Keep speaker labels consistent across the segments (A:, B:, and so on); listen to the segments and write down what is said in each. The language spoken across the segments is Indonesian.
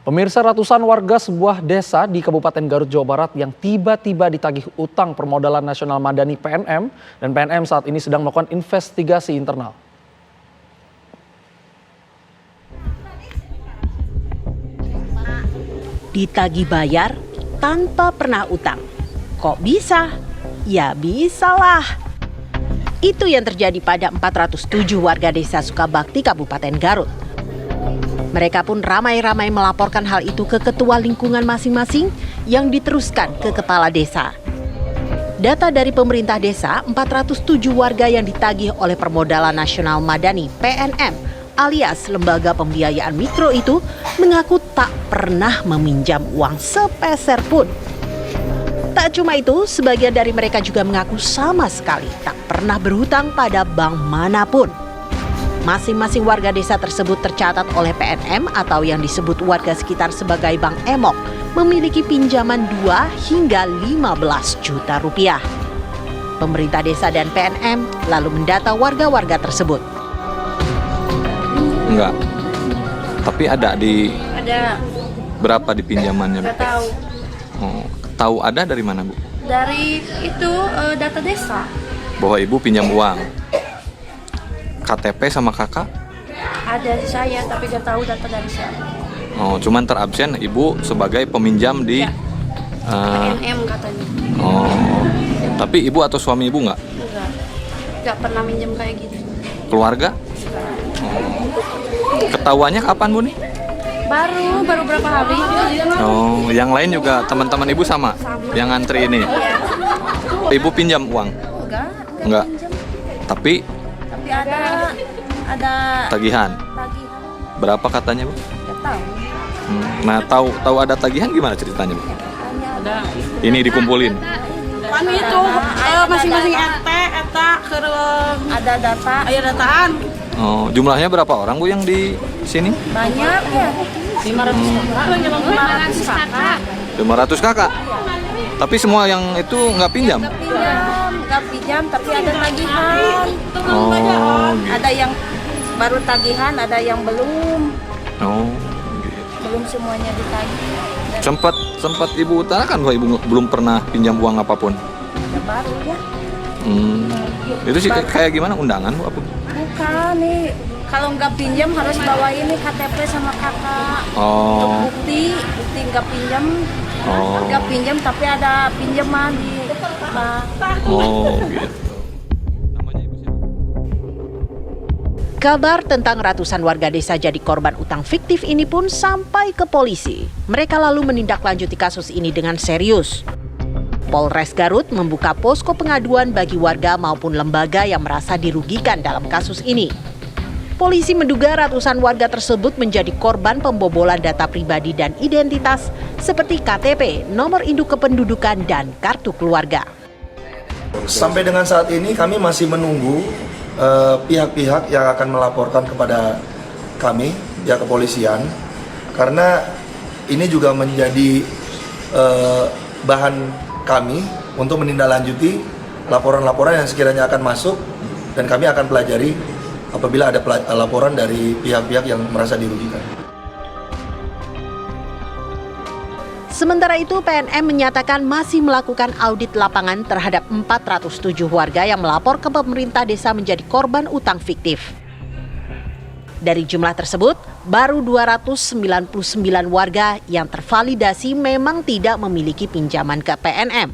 A: Pemirsa, ratusan warga sebuah desa di Kabupaten Garut, Jawa Barat yang tiba-tiba ditagih utang Permodalan Nasional Madani (PNM) dan PNM saat ini sedang melakukan investigasi internal.
B: Ditagih bayar tanpa pernah utang. Kok bisa? Ya bisalah. Itu yang terjadi pada 407 warga desa Sukabakti, Kabupaten Garut. Mereka pun ramai-ramai melaporkan hal itu ke ketua lingkungan masing-masing yang diteruskan ke kepala desa. Data dari pemerintah desa, 407 warga yang ditagih oleh Permodalan Nasional Madani (PNM) alias Lembaga Pembiayaan Mikro itu mengaku tak pernah meminjam uang sepeser pun. Tak cuma itu, sebagian dari mereka juga mengaku sama sekali tak pernah berhutang pada bank manapun. Masing-masing warga desa tersebut tercatat oleh PNM atau yang disebut warga sekitar sebagai Bank Emok memiliki pinjaman 2 hingga 15 juta rupiah. Pemerintah desa dan PNM lalu mendata warga-warga tersebut.
C: Enggak, tapi ada di...
D: Ada.
C: Berapa di pinjamannya?
D: Nggak tahu.
C: Oh, tahu ada dari mana, Bu?
D: Dari itu data desa.
C: Bahwa Ibu pinjam uang. KTP sama kakak?
D: Ada di saya, tapi nggak tahu data dari siapa.
C: Oh, cuman terabsen Ibu sebagai peminjam di...
D: Ya. PNM katanya.
C: Oh, tapi Ibu atau suami Ibu nggak?
D: Nggak pernah minjem kayak gitu.
C: Keluarga? Ketahuannya kapan, Bu nih?
D: Baru berapa hari.
C: Oh, yang lain juga teman-teman Ibu sama? Yang ngantri ini?
D: Iya.
C: Ibu pinjam uang? Enggak. Tapi
D: ada
C: tagihan? Berapa katanya, Bu?
D: Nggak tahu.
C: Nah, tahu ada tagihan gimana ceritanya, Bu?
D: Ada.
C: Ini dikumpulin?
E: Kami itu masing-masing eta
D: Ada data.
E: aya dataan.
C: Oh, jumlahnya berapa orang, Bu, yang di sini?
D: Banyak ya. 500 kakak.
C: 500 kakak? Tapi semua yang itu nggak pinjam?
D: Nggak pinjam, tapi ada tagihan.
C: Oh, gitu.
D: Ada yang baru tagihan, ada yang belum.
C: Oh, gitu.
D: Belum semuanya ditagih.
C: Sempat Ibu utarakan bahwa Ibu belum pernah pinjam uang apapun?
D: Ya baru ya.
C: Itu sih kayak gimana, undangan, Bu? Apa?
D: Bukan nih, kalau nggak pinjam harus bawa ini KTP sama kakak.
C: Oh.
D: Untuk bukti nggak pinjam.
C: Oh.
D: Nggak pinjam tapi ada pinjaman di bank.
C: Oh, gitu.
B: Kabar tentang ratusan warga desa jadi korban utang fiktif ini pun sampai ke polisi. Mereka lalu menindaklanjuti kasus ini dengan serius. Polres Garut membuka posko pengaduan bagi warga maupun lembaga yang merasa dirugikan dalam kasus ini. Polisi menduga ratusan warga tersebut menjadi korban pembobolan data pribadi dan identitas seperti KTP, nomor induk kependudukan, dan kartu keluarga.
F: Sampai dengan saat ini kami masih menunggu pihak-pihak yang akan melaporkan kepada kami, pihak kepolisian, karena ini juga menjadi bahan kami untuk menindaklanjuti laporan-laporan yang sekiranya akan masuk, dan kami akan pelajari apabila ada laporan dari pihak-pihak yang merasa dirugikan.
B: Sementara itu, PNM menyatakan masih melakukan audit lapangan terhadap 407 warga yang melapor ke pemerintah desa menjadi korban utang fiktif. Dari jumlah tersebut, baru 299 warga yang tervalidasi memang tidak memiliki pinjaman ke PNM.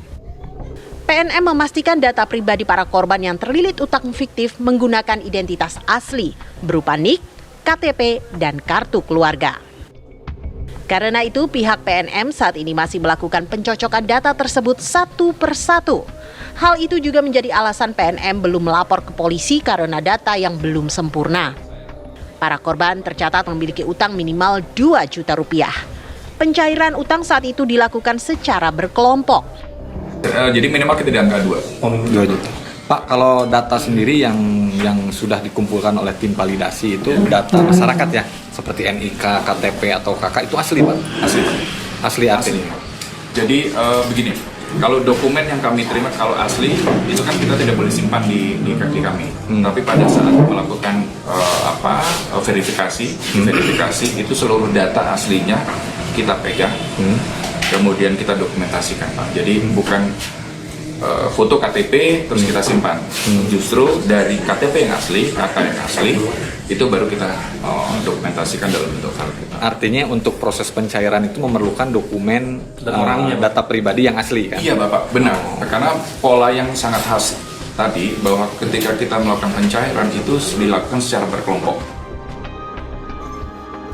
B: PNM memastikan data pribadi para korban yang terlilit utang fiktif menggunakan identitas asli berupa NIK, KTP, dan kartu keluarga. Karena itu, pihak PNM saat ini masih melakukan pencocokan data tersebut satu persatu. Hal itu juga menjadi alasan PNM belum melapor ke polisi karena data yang belum sempurna. Para korban tercatat memiliki utang minimal 2 juta rupiah. Pencairan utang saat itu dilakukan secara berkelompok.
G: Jadi minimal kita di angka 2 juta.
C: Pak, kalau data sendiri yang sudah dikumpulkan oleh tim validasi itu data masyarakat ya, seperti NIK, KTP atau KK itu asli, Pak? Asli artinya.
G: Jadi begini, kalau dokumen yang kami terima kalau asli itu kan kita tidak boleh simpan di kami. Tapi pada saat melakukan verifikasi itu seluruh data aslinya kita pegang, kemudian kita dokumentasikan Pak. Jadi bukan foto KTP terus kita simpan. Justru dari KTP yang asli, kakak yang asli, itu baru kita dokumentasikan dalam bentuk file kita.
C: Artinya untuk proses pencairan itu memerlukan dokumen dan orangnya, data pribadi yang asli kan?
G: Iya Bapak, benar. Karena pola yang sangat khas tadi bahwa ketika kita melakukan pencairan itu dilakukan secara berkelompok.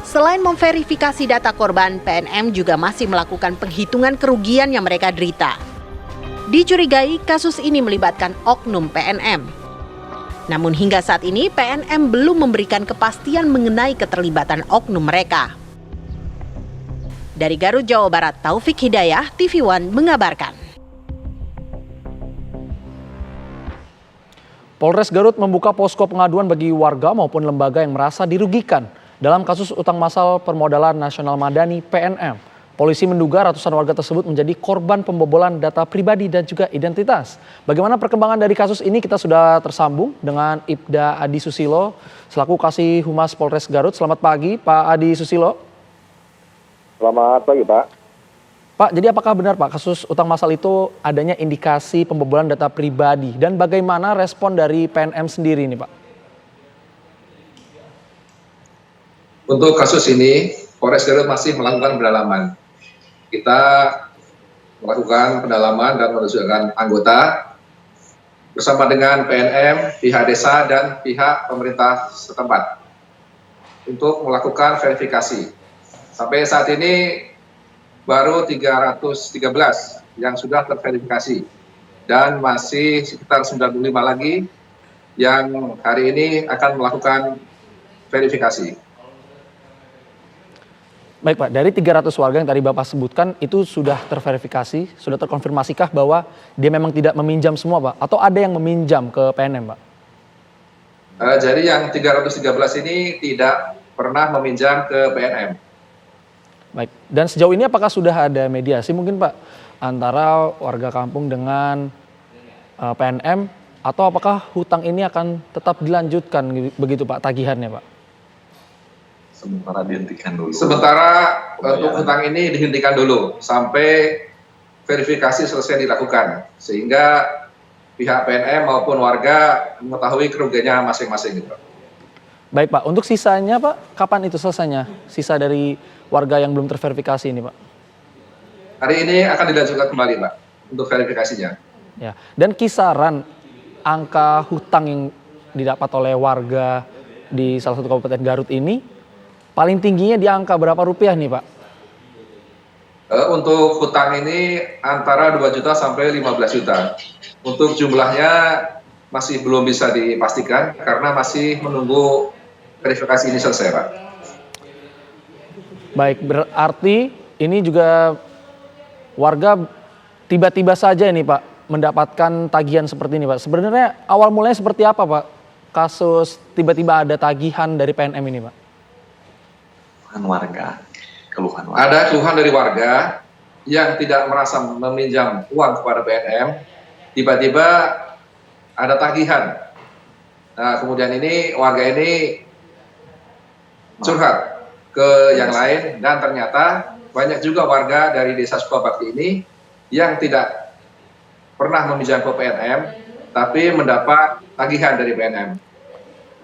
B: Selain memverifikasi data korban, PNM juga masih melakukan penghitungan kerugian yang mereka derita. Dicurigai kasus ini melibatkan oknum PNM. Namun hingga saat ini PNM belum memberikan kepastian mengenai keterlibatan oknum mereka. Dari Garut, Jawa Barat, Taufik Hidayah, TV One mengabarkan.
A: Polres Garut membuka posko pengaduan bagi warga maupun lembaga yang merasa dirugikan dalam kasus utang massal permodalan nasional madani PNM. Polisi menduga ratusan warga tersebut menjadi korban pembobolan data pribadi dan juga identitas. Bagaimana perkembangan dari kasus ini, kita sudah tersambung dengan Ibda Adi Susilo selaku Kasih Humas Polres Garut. Selamat pagi Pak Adi Susilo.
H: Selamat pagi Pak.
A: Pak, jadi apakah benar Pak kasus utang massal itu adanya indikasi pembobolan data pribadi dan bagaimana respon dari PNM sendiri ini Pak?
H: Untuk kasus ini, Polres Garut masih melakukan pendalaman. Kita melakukan pendalaman dan menunjukkan anggota bersama dengan PNM, pihak desa, dan pihak pemerintah setempat untuk melakukan verifikasi. Sampai saat ini baru 313 yang sudah terverifikasi dan masih sekitar 95 lagi yang hari ini akan melakukan verifikasi.
A: Baik Pak, dari 300 warga yang tadi Bapak sebutkan itu sudah terverifikasi, sudah terkonfirmasikah bahwa dia memang tidak meminjam semua Pak? Atau ada yang meminjam ke PNM Pak?
H: Jadi yang 313 ini tidak pernah meminjam ke PNM.
A: Baik, dan sejauh ini apakah sudah ada mediasi mungkin Pak antara warga kampung dengan PNM atau apakah hutang ini akan tetap dilanjutkan begitu Pak tagihannya Pak?
H: Sementara dihentikan dulu. Sementara untuk hutang ini dihentikan dulu sampai verifikasi selesai dilakukan sehingga pihak PNM maupun warga mengetahui kerugiannya masing-masing.
A: Baik Pak, untuk sisanya Pak, kapan itu selesainya? Sisa dari warga yang belum terverifikasi ini Pak?
H: Hari ini akan dilanjutkan kembali Pak untuk verifikasinya.
A: Ya, dan kisaran angka hutang yang didapat oleh warga di salah satu kabupaten Garut ini paling tingginya di angka berapa rupiah nih Pak?
H: Untuk hutang ini antara 2 juta sampai 15 juta. Untuk jumlahnya masih belum bisa dipastikan karena masih menunggu verifikasi ini selesai Pak. Baik,
A: berarti ini juga warga tiba-tiba saja ini Pak mendapatkan tagihan seperti ini Pak. Sebenarnya awal mulanya seperti apa Pak? Kasus tiba-tiba ada tagihan dari PNM ini Pak?
H: Keluhan warga. Ada keluhan dari warga yang tidak merasa meminjam uang kepada PNM, tiba-tiba ada tagihan. Nah, kemudian ini warga ini curhat ke yang lain dan ternyata banyak juga warga dari Desa Sukabakti ini yang tidak pernah meminjam ke PNM tapi mendapat tagihan dari PNM.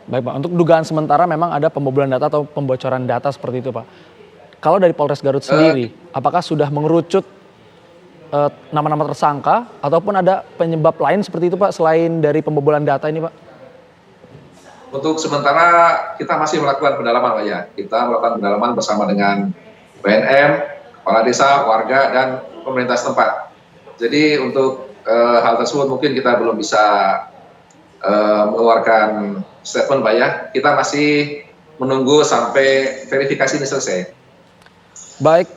A: Baik Pak, untuk dugaan sementara memang ada pembobolan data atau pembocoran data seperti itu Pak. Kalau dari Polres Garut sendiri, apakah sudah mengerucut nama-nama tersangka ataupun ada penyebab lain seperti itu Pak selain dari pembobolan data ini Pak?
H: Untuk sementara kita masih melakukan pendalaman Pak ya. Kita melakukan pendalaman bersama dengan PNM, kepala desa, warga, dan pemerintah setempat. Jadi untuk hal tersebut mungkin kita belum bisa mengeluarkan statement Pak ya. Kita masih menunggu sampai verifikasi ini selesai.
A: Baik,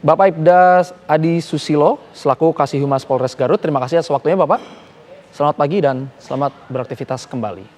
A: Bapak Ibda Adi Susilo selaku Kasih Humas Polres Garut, terima kasih atas waktunya Bapak. Selamat pagi dan selamat beraktivitas kembali.